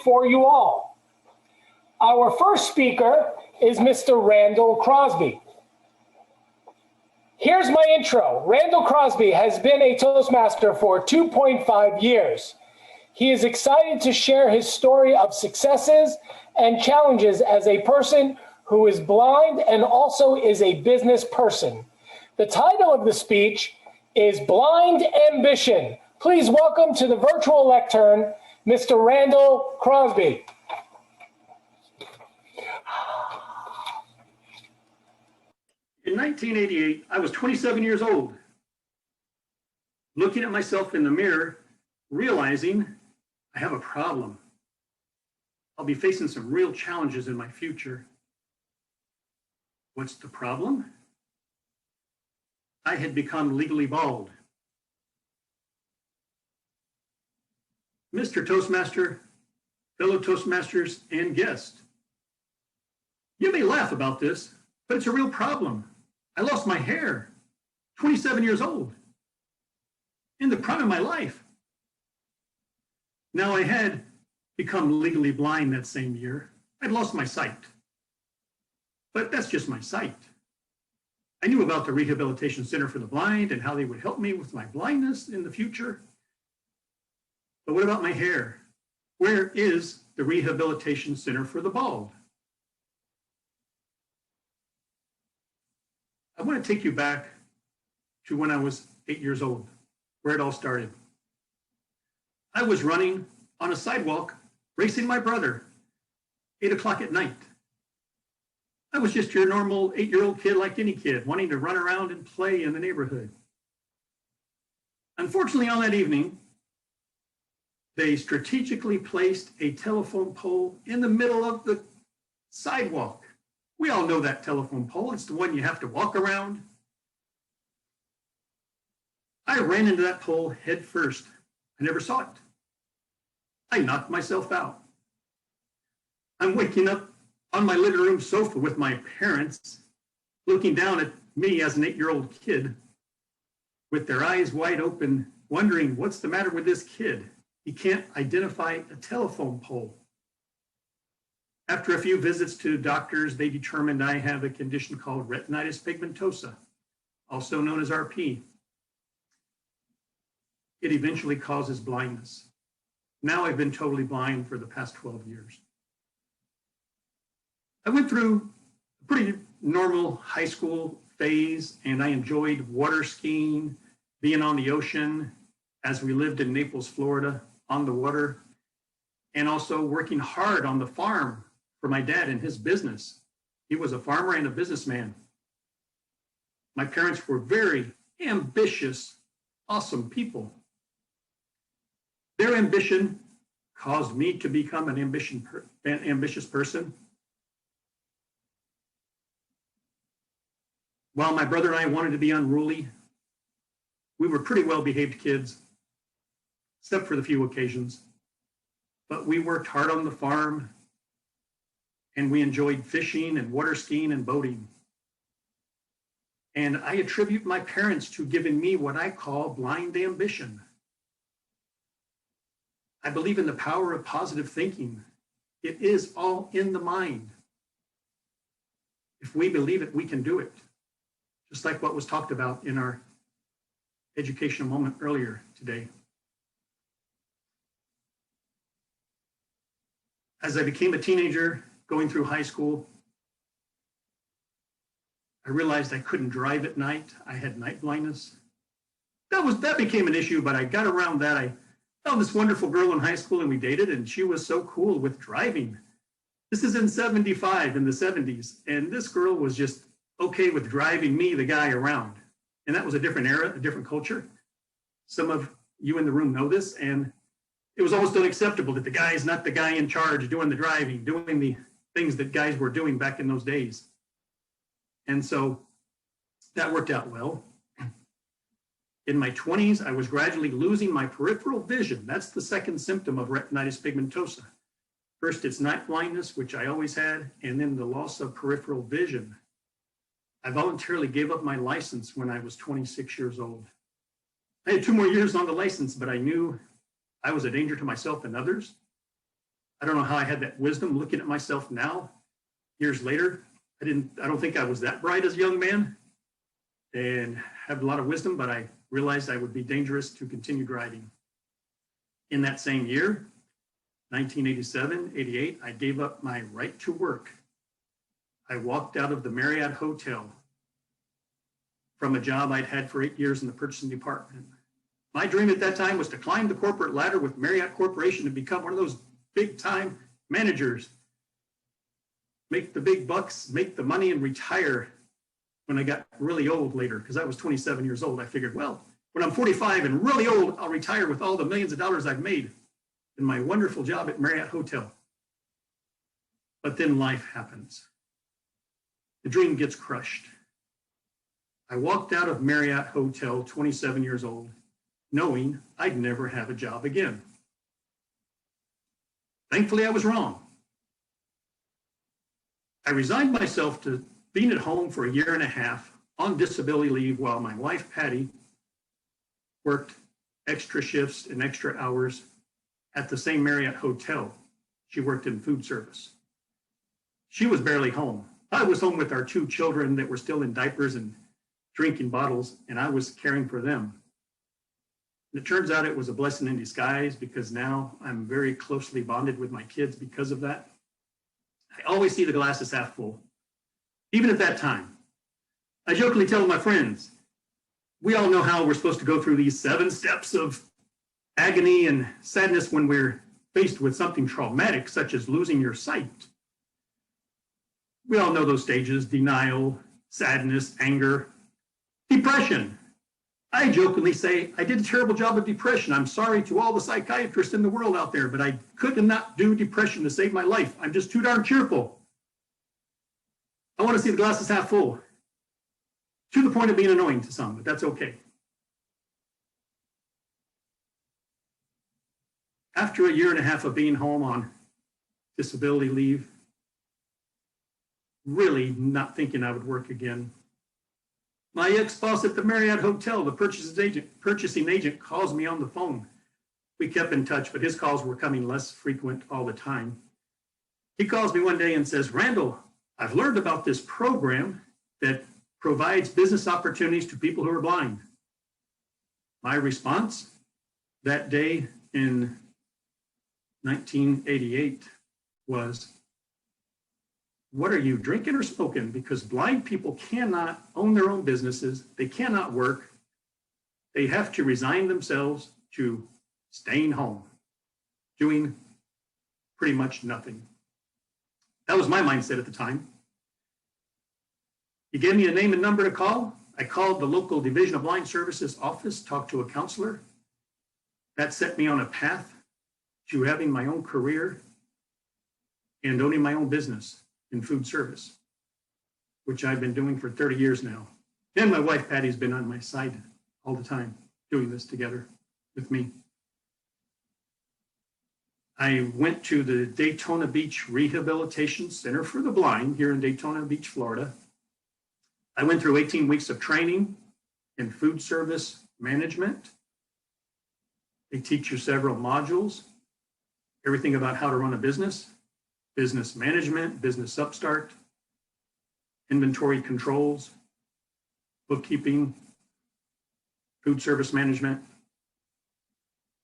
for you all. Our first speaker is Mr. Randall Crosby. Here's my intro. Randall Crosby has been a Toastmaster for 2.5 years. He is excited to share his story of successes and challenges as a person who is blind and also is a business person. The title of the speech is Blind Ambition. Please welcome to the virtual lectern, Mr. Randall Crosby. In 1988, I was 27 years old, looking at myself in the mirror, realizing I have a problem. I'll be facing some real challenges in my future. What's the problem? I had become legally bald. Mr. Toastmaster, fellow Toastmasters, and guests, you may laugh about this, but it's a real problem. I lost my hair, 27 years old, in the prime of my life. Now, I had become legally blind that same year. I'd lost my sight, but that's just my sight. I knew about the Rehabilitation Center for the Blind and how they would help me with my blindness in the future. But what about my hair? Where is the Rehabilitation Center for the Bald? I want to take you back to when I was 8 years old, where it all started. I was running on a sidewalk, racing my brother, 8 o'clock at night. I was just your normal 8-year-old kid like any kid, wanting to run around and play in the neighborhood. Unfortunately, on that evening, they strategically placed a telephone pole in the middle of the sidewalk. We all know that telephone pole. It's the one you have to walk around. I ran into that pole head first. I never saw it. I knocked myself out. I'm waking up on my living room sofa with my parents, looking down at me as an 8-year-old kid with their eyes wide open, wondering what's the matter with this kid. He can't identify a telephone pole. After a few visits to doctors, they determined I have a condition called retinitis pigmentosa, also known as RP. It eventually causes blindness. Now I've been totally blind for the past 12 years. I went through a pretty normal high school phase, and I enjoyed water skiing, being on the ocean, as we lived in Naples, Florida, on the water, and also working hard on the farm for my dad and his business. He was a farmer and a businessman. My parents were very ambitious, awesome people. Their ambition caused me to become an ambitious person. While my brother and I wanted to be unruly, we were pretty well-behaved kids, except for the few occasions. But we worked hard on the farm, and we enjoyed fishing and water skiing and boating. And I attribute my parents to giving me what I call blind ambition. I believe in the power of positive thinking. It is all in the mind. If we believe it, we can do it. Just like what was talked about in our educational moment earlier today. As I became a teenager going through high school, I realized I couldn't drive at night. I had night blindness. That became an issue, but I got around that. I found this wonderful girl in high school and we dated, and she was so cool with driving. This is in '75, in the 70s, and this girl was just okay with driving me, the guy, around. And that was a different era, a different culture. Some of you in the room know this, and it was almost unacceptable that the guy is not the guy in charge doing the driving, doing the things that guys were doing back in those days. And so that worked out well. In my 20s, I was gradually losing my peripheral vision. That's the second symptom of retinitis pigmentosa. First, it's night blindness, which I always had, and then the loss of peripheral vision. I voluntarily gave up my license when I was 26 years old. I had 2 more years on the license, but I knew I was a danger to myself and others. I don't know how I had that wisdom looking at myself now, years later. I don't think I was that bright as a young man and had a lot of wisdom, but I realized I would be dangerous to continue driving. In that same year, 1987, 88, I gave up my right to work. I walked out of the Marriott Hotel from a job I'd had for 8 years in the purchasing department. My dream at that time was to climb the corporate ladder with Marriott Corporation and become one of those big time managers, make the big bucks, make the money, and retire when I got really old later, because I was 27 years old. I figured, well, when I'm 45 and really old, I'll retire with all the millions of dollars I've made in my wonderful job at Marriott Hotel. But then life happens. The dream gets crushed. I walked out of Marriott Hotel, 27 years old, knowing I'd never have a job again. Thankfully, I was wrong. I resigned myself to being at home for a year and a half on disability leave while my wife, Patty, worked extra shifts and extra hours at the same Marriott Hotel. She worked in food service. She was barely home. I was home with our 2 children that were still in diapers and drinking bottles, and I was caring for them. And it turns out it was a blessing in disguise, because now I'm very closely bonded with my kids because of that. I always see the glass as half full, even at that time. I jokingly tell my friends, we all know how we're supposed to go through these 7 steps of agony and sadness when we're faced with something traumatic, such as losing your sight. We all know those stages: denial, sadness, anger, depression. I jokingly say, I did a terrible job of depression. I'm sorry to all the psychiatrists in the world out there, but I could not do depression to save my life. I'm just too darn cheerful. I want to see the glass is half full, to the point of being annoying to some, but that's okay. After a year and a half of being home on disability leave, really not thinking I would work again, my ex-boss at the Marriott Hotel, the purchasing agent, calls me on the phone. We kept in touch, but his calls were coming less frequent all the time. He calls me one day and says, Randall, I've learned about this program that provides business opportunities to people who are blind. My response that day in 1988 was, what are you, drinking or smoking? Because blind people cannot own their own businesses. They cannot work. They have to resign themselves to staying home, doing pretty much nothing. That was my mindset at the time. He gave me a name and number to call. I called the local Division of Blind Services office, talked to a counselor. That set me on a path to having my own career and owning my own business in food service, which I've been doing for 30 years now. And my wife, Patty's been on my side all the time, doing this together with me. I went to the Daytona Beach Rehabilitation Center for the Blind here in Daytona Beach, Florida. I went through 18 weeks of training in food service management. They teach you several modules, everything about how to run a business, business management, business upstart, inventory controls, bookkeeping, food service management,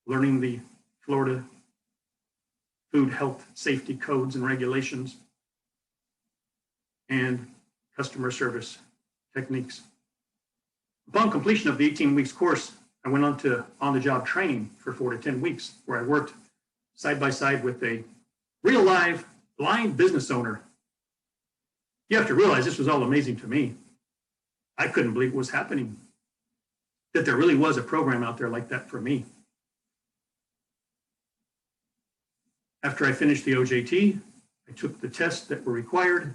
learning the Florida food health safety codes and regulations, and customer service techniques. Upon completion of the 18 weeks course, I went on to on-the-job training for 4 to 10 weeks, where I worked side by side with a real live blind business owner. You have to realize this was all amazing to me. I couldn't believe what was happening, that there really was a program out there like that for me. After I finished the OJT, I took the tests that were required,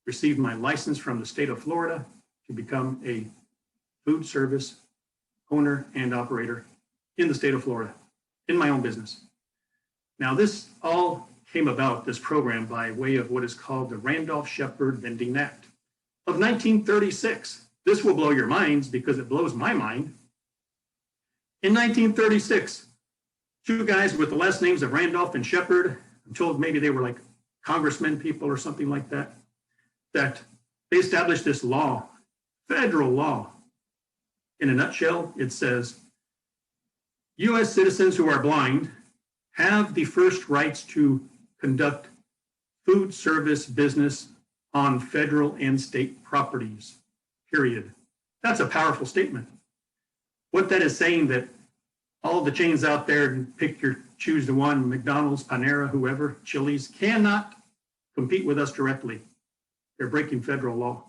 received my license from the state of Florida to become a food service owner and operator in the state of Florida, in my own business. Now, this all came about, this program, by way of what is called the Randolph-Shepard Vending Act of 1936. This will blow your minds because it blows my mind. In 1936, 2 guys with the last names of Randolph and Shepard I'm told maybe they were like congressmen people or something like that, that they established this law, federal law. In a nutshell, it says, U.S. citizens who are blind have the first rights to conduct food service business on federal and state properties, period. That's a powerful statement. What that is saying, that all the chains out there, and choose the one, McDonald's, Panera, whoever, Chili's, cannot compete with us directly. They're breaking federal law.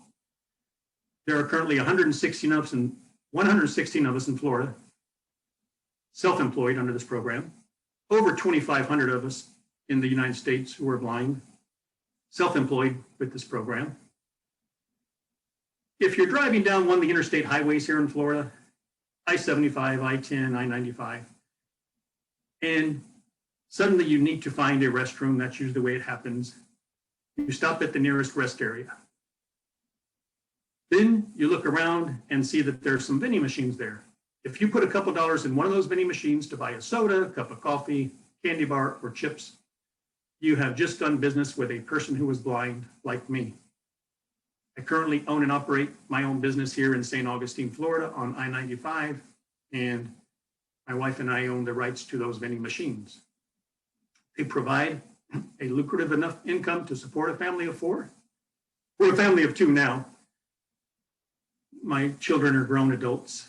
There are currently 116 of us in Florida, self-employed under this program. Over 2,500 of us in the United States who are blind, self-employed with this program. If you're driving down one of the interstate highways here in Florida, I-75, I-10, I-95, and suddenly you need to find a restroom, that's usually the way it happens. You stop at the nearest rest area. Then you look around and see that there's some vending machines there. If you put a couple dollars in one of those vending machines to buy a soda, a cup of coffee, candy bar, or chips, you have just done business with a person who is blind like me. I currently own and operate my own business here in St. Augustine, Florida on I-95, and my wife and I own the rights to those vending machines. They provide a lucrative enough income to support a family of four. We're a family of two now. My children are grown adults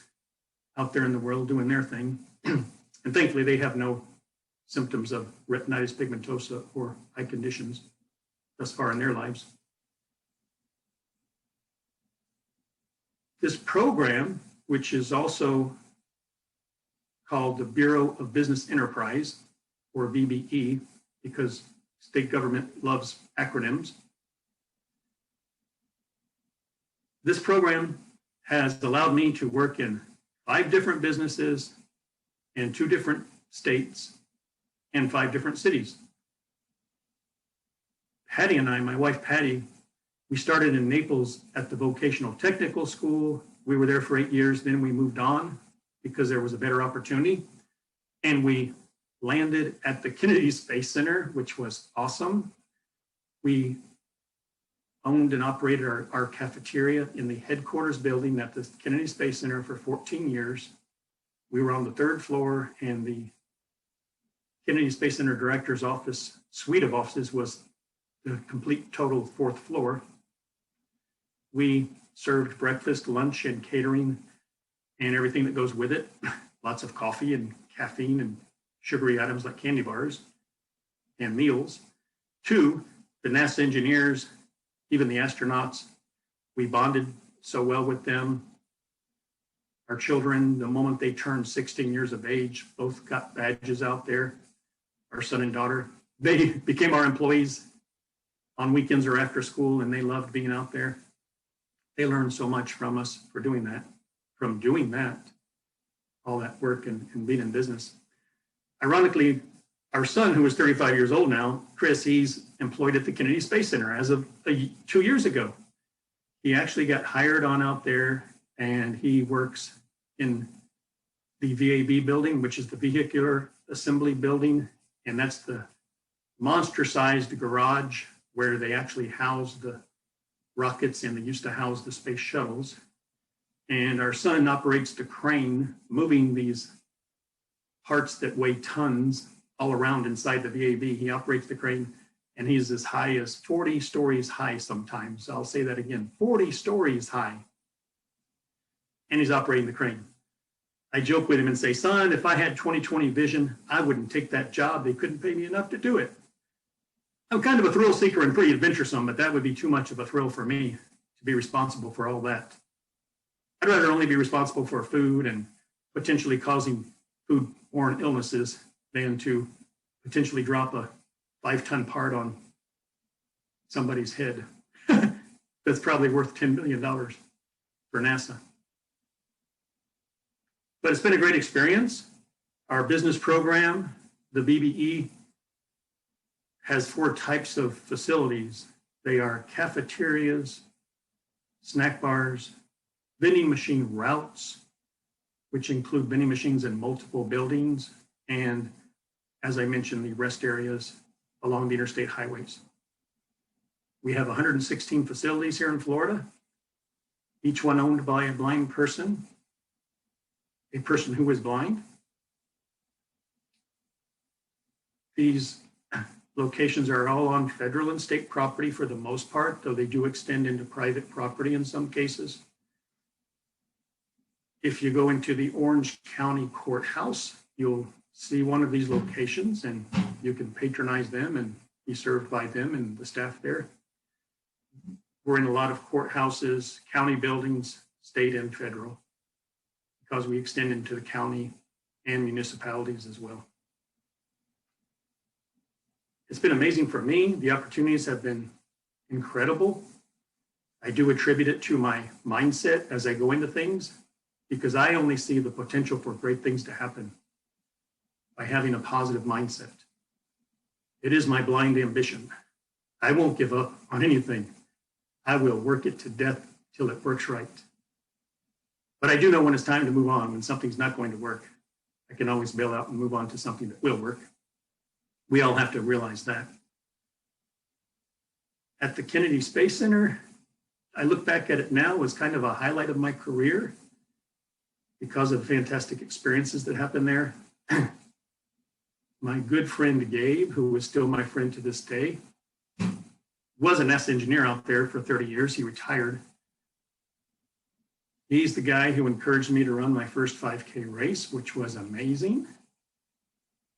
out there in the world doing their thing. And thankfully, they have no symptoms of retinitis pigmentosa or eye conditions thus far in their lives. This program, which is also called the Bureau of Business Enterprise, or BBE, because state government loves acronyms. This program has allowed me to work in 5 different businesses in 2 different states and 5 different cities. Patty and I, my wife Patty, we started in Naples at the vocational technical school. We were there for 8 years. Then we moved on because there was a better opportunity. And we landed at the Kennedy Space Center, which was awesome. We owned and operated our cafeteria in the headquarters building at the Kennedy Space Center for 14 years. We were on the 3rd floor, and the Kennedy Space Center director's office, suite of offices, was the complete total 4th floor. We served breakfast, lunch, and catering, and everything that goes with it. Lots of coffee and caffeine and sugary items like candy bars and meals. 2, the NASA engineers, even the astronauts, we bonded so well with them. Our children, the moment they turned 16 years of age, both got badges out there. Our son and daughter, they became our employees on weekends or after school, and they loved being out there. They learned so much from us for doing that, all that work and being in business. Ironically, our son, who is 35 years old now, Chris, he's employed at the Kennedy Space Center as of 2 years ago. He actually got hired on out there, and he works in the VAB building, which is the Vehicular Assembly Building, and that's the monster-sized garage where they actually house the rockets, and they used to house the space shuttles. And our son operates the crane, moving these parts that weigh tons all around inside the VAB. He operates the crane, and he's as high as 40 stories high sometimes. I'll say that again, 40 stories high. And he's operating the crane. I joke with him and say, son, if I had 20/20 vision, I wouldn't take that job. They couldn't pay me enough to do it. I'm kind of a thrill seeker and pretty adventuresome, but that would be too much of a thrill for me to be responsible for all that. I'd rather only be responsible for food and potentially causing food-borne illnesses than to potentially drop a 5-ton part on somebody's head. That's probably worth $10 million for NASA. But it's been a great experience. Our business program, the BBE, has 4 types of facilities. They are cafeterias, snack bars, vending machine routes, which include vending machines in multiple buildings, and as I mentioned, the rest areas along the interstate highways. We have 116 facilities here in Florida, each one owned by a blind person, a person who is blind. These locations are all on federal and state property for the most part, though they do extend into private property in some cases. If you go into the Orange County Courthouse, you'll see one of these locations and you can patronize them and be served by them and the staff there. We're in a lot of courthouses, county buildings, state and federal, because we extend into the county and municipalities as well. It's been amazing for me. The opportunities have been incredible. I do attribute it to my mindset as I go into things, because I only see the potential for great things to happen by having a positive mindset. It is my blind ambition. I won't give up on anything. I will work it to death till it works right. But I do know when it's time to move on, when something's not going to work. I can always bail out and move on to something that will work. We all have to realize that. At the Kennedy Space Center, I look back at it now as kind of a highlight of my career because of the fantastic experiences that happened there. My good friend Gabe, who is still my friend to this day, was a NASA engineer out there for 30 years. He retired. He's the guy who encouraged me to run my first 5K race, which was amazing.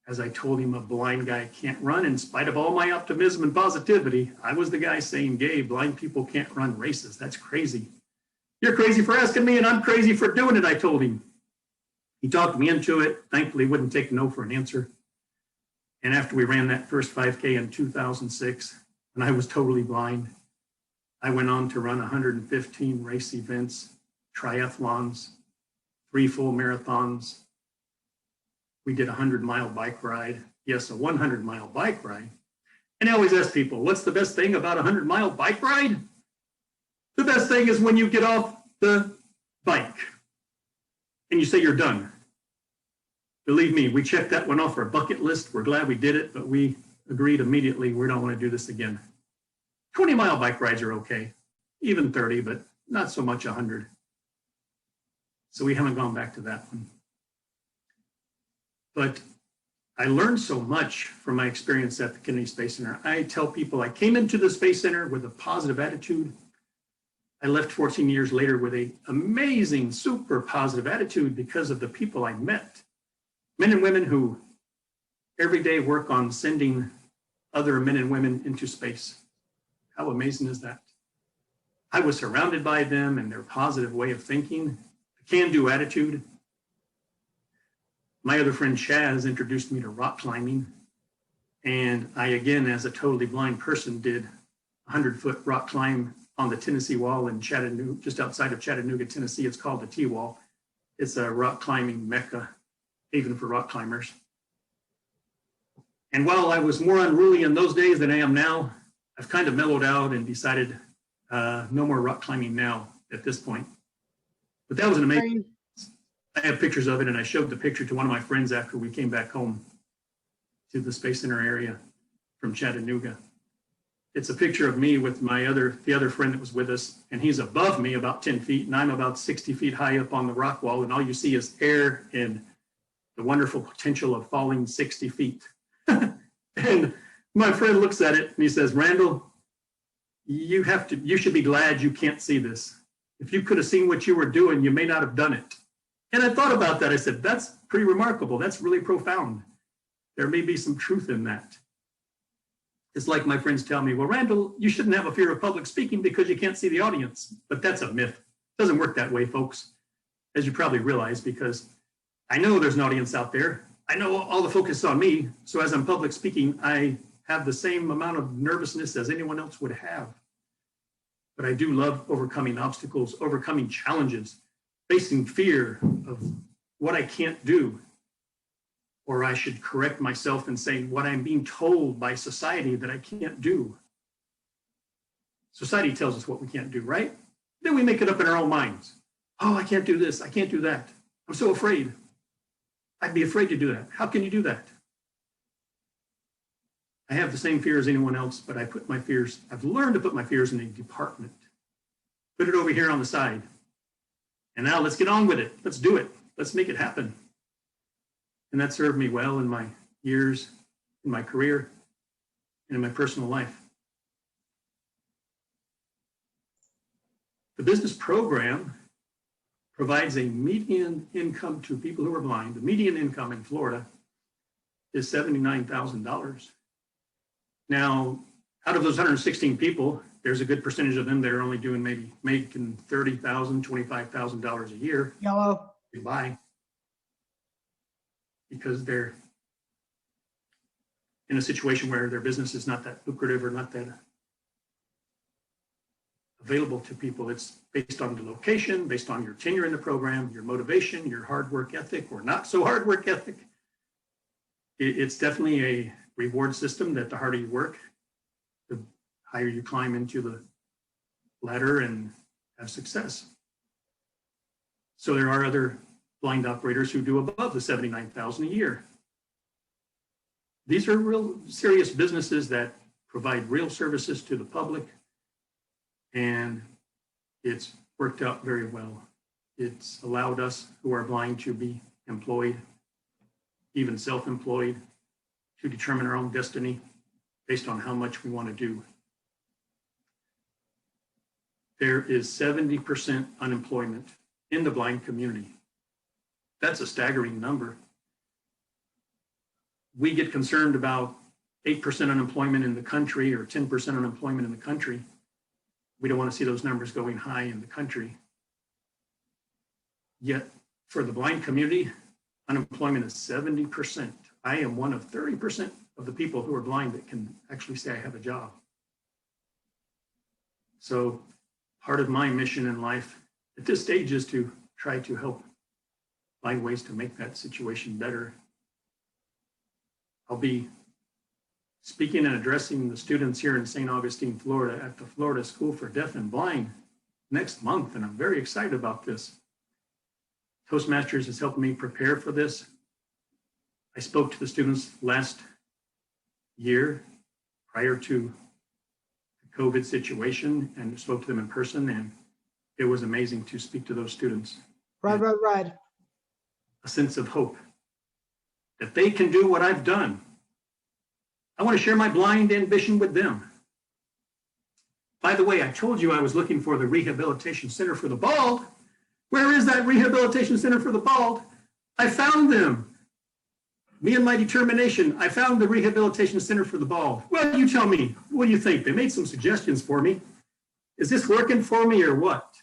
As I told him, a blind guy can't run. In spite of all my optimism and positivity, I was the guy saying, Gabe, blind people can't run races. That's crazy. You're crazy for asking me, and I'm crazy for doing it, I told him. He talked me into it. Thankfully, wouldn't take no for an answer. And after we ran that first 5K in 2006, and I was totally blind, I went on to run 115 race events, triathlons, 3 full marathons. We did a 100-mile bike ride. Yes, a 100-mile bike ride. And I always ask people, what's the best thing about a 100-mile bike ride? The best thing is when you get off the bike and you say you're done. Believe me, we checked that one off our bucket list. We're glad we did it, but we agreed immediately we don't want to do this again. 20-mile bike rides are okay, even 30, but not so much 100. So we haven't gone back to that one. But I learned so much from my experience at the Kennedy Space Center. I tell people I came into the Space Center with a positive attitude. I left 14 years later with an amazing, super positive attitude because of the people I met. Men and women who every day work on sending other men and women into space. How amazing is that? I was surrounded by them and their positive way of thinking, the can-do attitude. My other friend Chaz introduced me to rock climbing. And I, again, as a totally blind person, did a 100-foot rock climb on the Tennessee Wall in Chattanooga, just outside of Chattanooga, Tennessee. It's called the T-Wall. It's a rock climbing mecca, even for rock climbers. And while I was more unruly in those days than I am now, I've kind of mellowed out and decided no more rock climbing now at this point. But that was an amazing, I have pictures of it, and I showed the picture to one of my friends after we came back home to the Space Center area from Chattanooga. It's a picture of me with the other friend that was with us, and he's above me about 10 feet, and I'm about 60 feet high up on the rock wall, and all you see is air and the wonderful potential of falling 60 feet. And my friend looks at it and he says, Randall, you should be glad you can't see this. If you could have seen what you were doing, you may not have done it. And I thought about that. I said, that's pretty remarkable. That's really profound. There may be some truth in that. It's like my friends tell me, well, Randall, you shouldn't have a fear of public speaking because you can't see the audience. But that's a myth. It doesn't work that way, folks, as you probably realize, because I know there's an audience out there. I know all the focus is on me. So as I'm public speaking, I have the same amount of nervousness as anyone else would have. But I do love overcoming obstacles, overcoming challenges, facing fear of what I can't do, or I should correct myself and say what I'm being told by society that I can't do. Society tells us what we can't do, right? Then we make it up in our own minds. Oh, I can't do this. I can't do that. I'm so afraid. I'd be afraid to do that. How can you do that? I have the same fear as anyone else, but I've learned to put my fears in a department. Put it over here on the side. And now let's get on with it. Let's do it. Let's make it happen. And that served me well in my years, in my career, and in my personal life. The business program provides a median income to people who are blind. The median income in Florida is $79,000. Now, out of those 116 people, there's a good percentage of them that are only doing maybe making $30,000, $25,000 a year. Yellow. Goodbye. Because they're in a situation where their business is not that lucrative or not that available to people. It's based on the location, based on your tenure in the program, your motivation, your hard work ethic or not so hard work ethic. It's definitely a reward system that the harder you work, the higher you climb into the ladder and have success. So there are other blind operators who do above the $79,000 a year. These are real serious businesses that provide real services to the public, and it's worked out very well. It's allowed us who are blind to be employed, even self-employed, to determine our own destiny based on how much we want to do. There is 70% unemployment in the blind community. That's a staggering number. We get concerned about 8% unemployment in the country or 10% unemployment in the country. We don't want to see those numbers going high in the country. Yet for the blind community, unemployment is 70%. I am one of 30% of the people who are blind that can actually say I have a job. So part of my mission in life at this stage is to try to help find ways to make that situation better. I'll be speaking and addressing the students here in St. Augustine, Florida at the Florida School for Deaf and Blind next month, and I'm very excited about this. Toastmasters has helped me prepare for this. I spoke to the students last year prior to the COVID situation and spoke to them in person, and it was amazing to speak to those students. Red. A sense of hope that they can do what I've done. I want to share my blind ambition with them. By the way, I told you I was looking for the Rehabilitation Center for the Bald. Where is that Rehabilitation Center for the Bald? I found them. Me and my determination, I found the Rehabilitation Center for the Bald. Well, you tell me, what do you think? They made some suggestions for me. Is this working for me or what?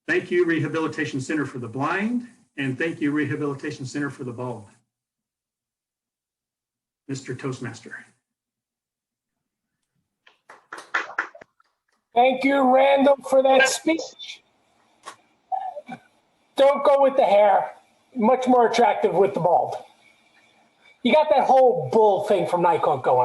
Thank you, Rehabilitation Center for the Blind, and thank you, Rehabilitation Center for the Bald. Mr. Toastmaster. Thank you, Randall, for that speech. Don't go with the hair. Much more attractive with the bald. You got that whole bull thing from Nikon going on.